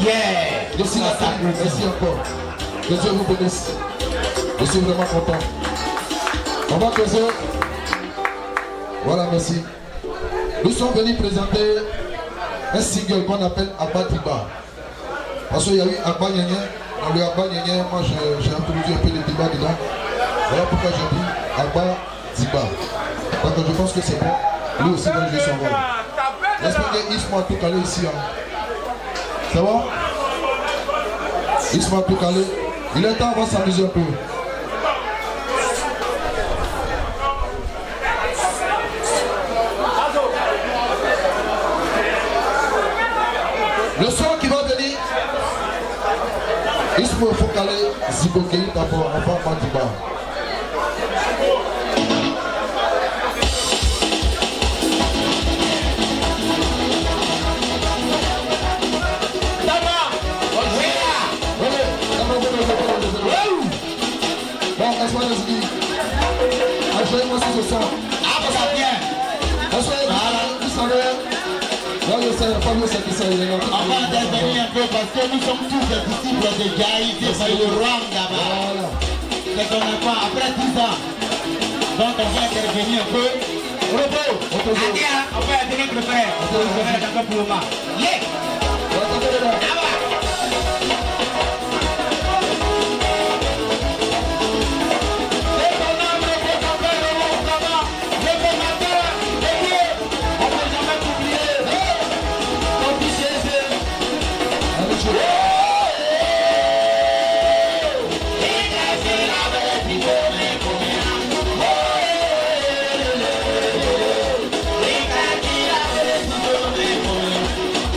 Je suis la tante, merci encore. Que Dieu vous bénisse. Je suis vraiment content. On va causer. Voilà, merci. Nous sommes venus présenter un single qu'on appelle Abba Tiba. Parce qu'il y a eu Abba Nyenye. Dans le Abba Nyenye, moi j'ai introduit un peu de Tiba dedans. Voilà pourquoi j'ai dit Abba Tiba. Donc je pense que c'est bon. Lui aussi va jouer son rôle. J'espère que Isma a tout calé ici. Hein. Ça va? Isma a tout calé. Il est temps, on va s'amuser un peu. Le son qui va venir, il faut caler Ziboké d'abord avant Matiba. Bon, laisse-moi les dire. Accueillez-moi sur ce son. Ah, bah ça vient. Vous savez, là, je sais, pas mieux, c'est qui ça, il est là. On va intervenir un peu parce que nous sommes tous des disciples de Gaïté, c'est le Rwanda. Voilà. C'est qu'on n'a pas, après 10 ans. Donc on va intervenir un peu. Robo, on va aider notre frère. On va faire d'accord pour le moment. Yeah! Ah ouais!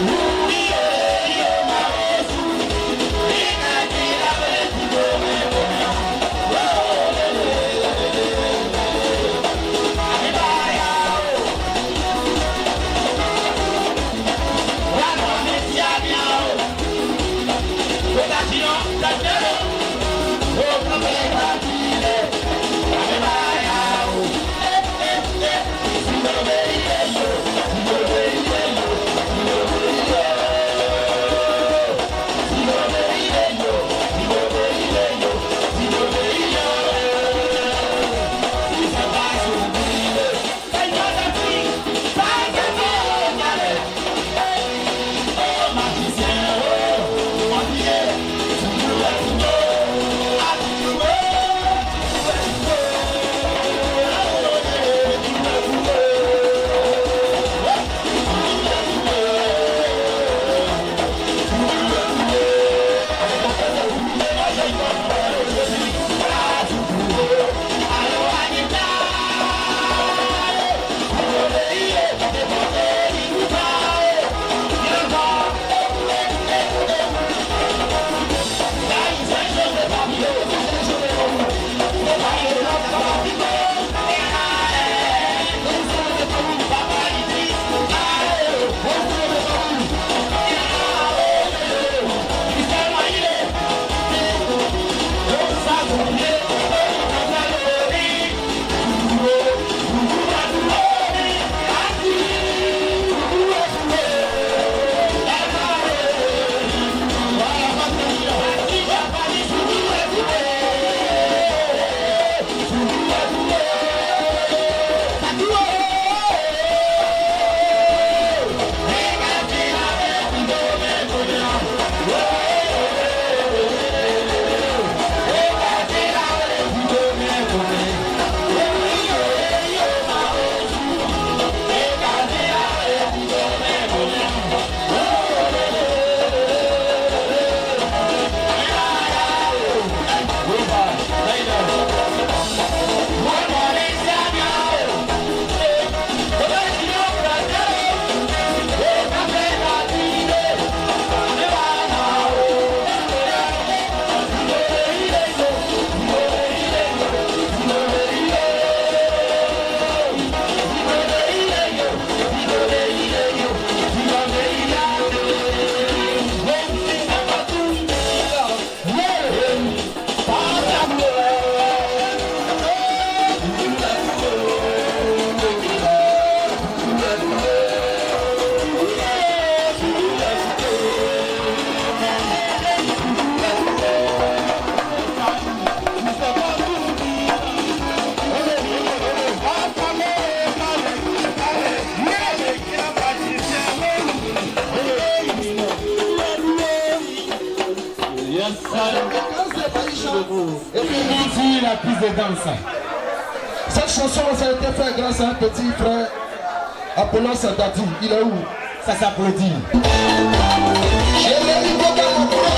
Woo! beaucoup. Et puis, Merci la piste de danse. cette chanson, ça a été fait grâce à un petit frère, Apollon Sadati. Il est où? Ça s'applaudit. J'ai les niveaux dans mon pro.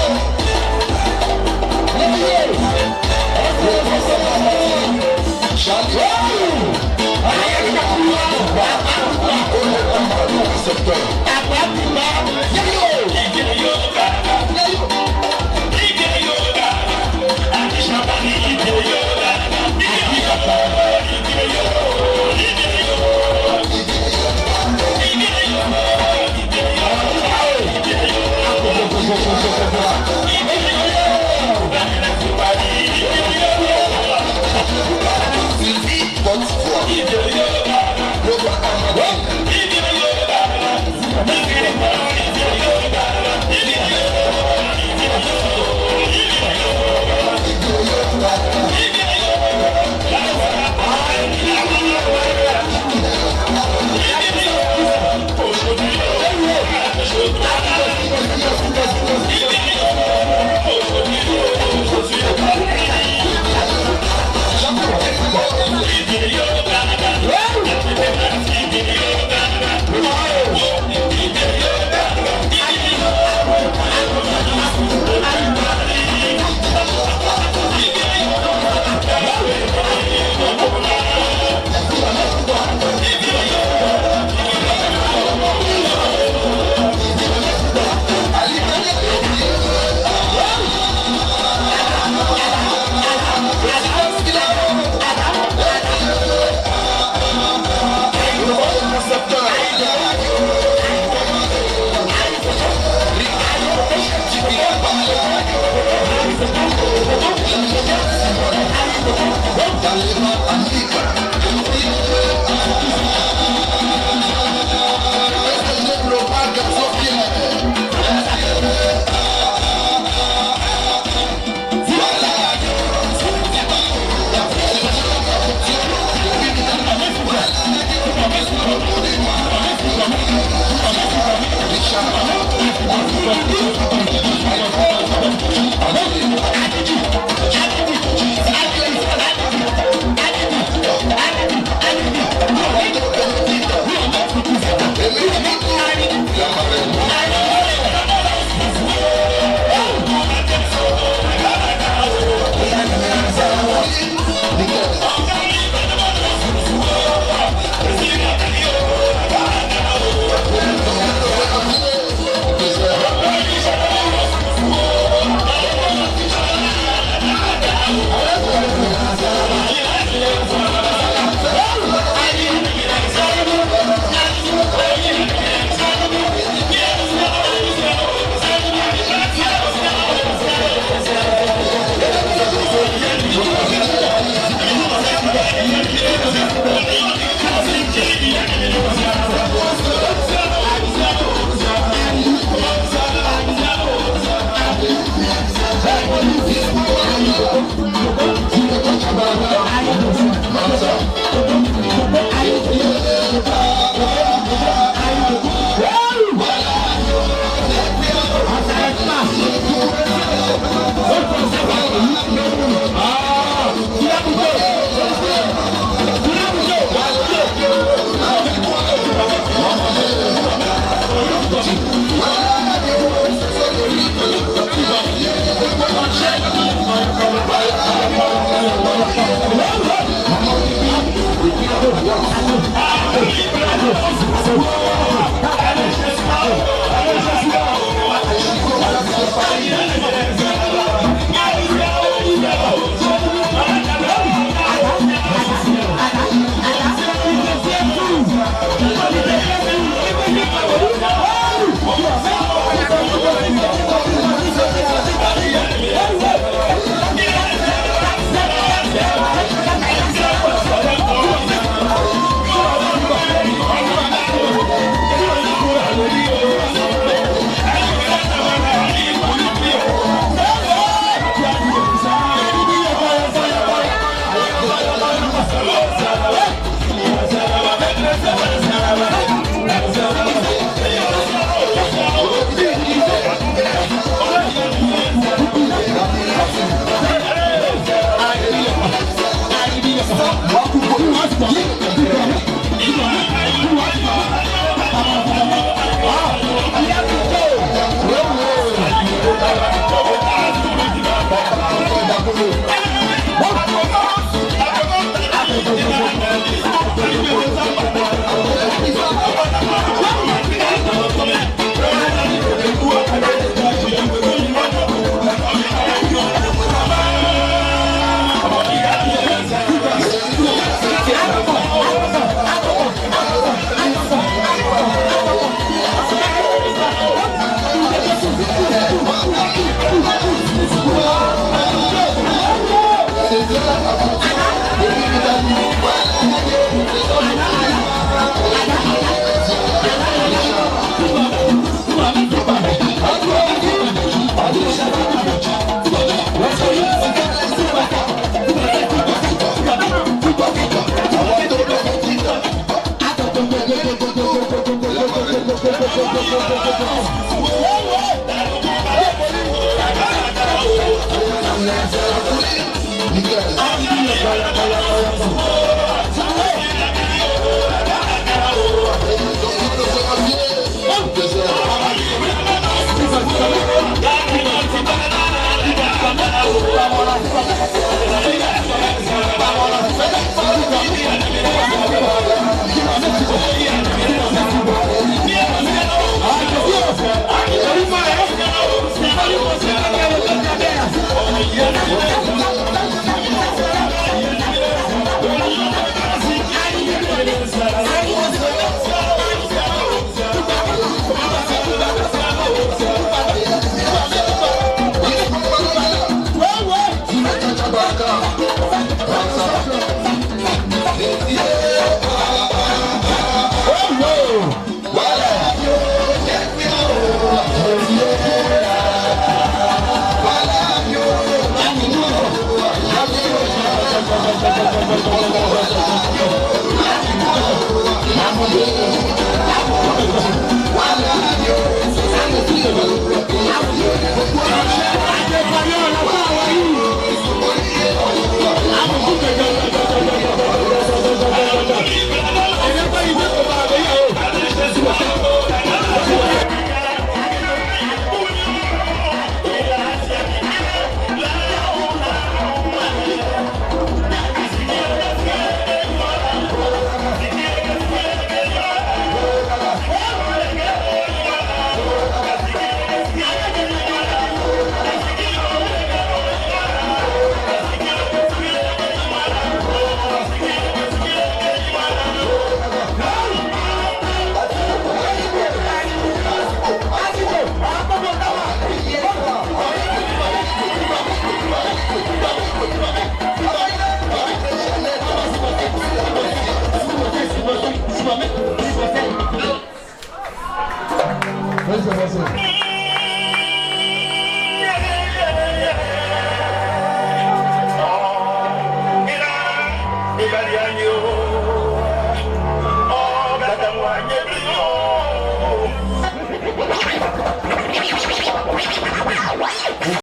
Vamos avançar.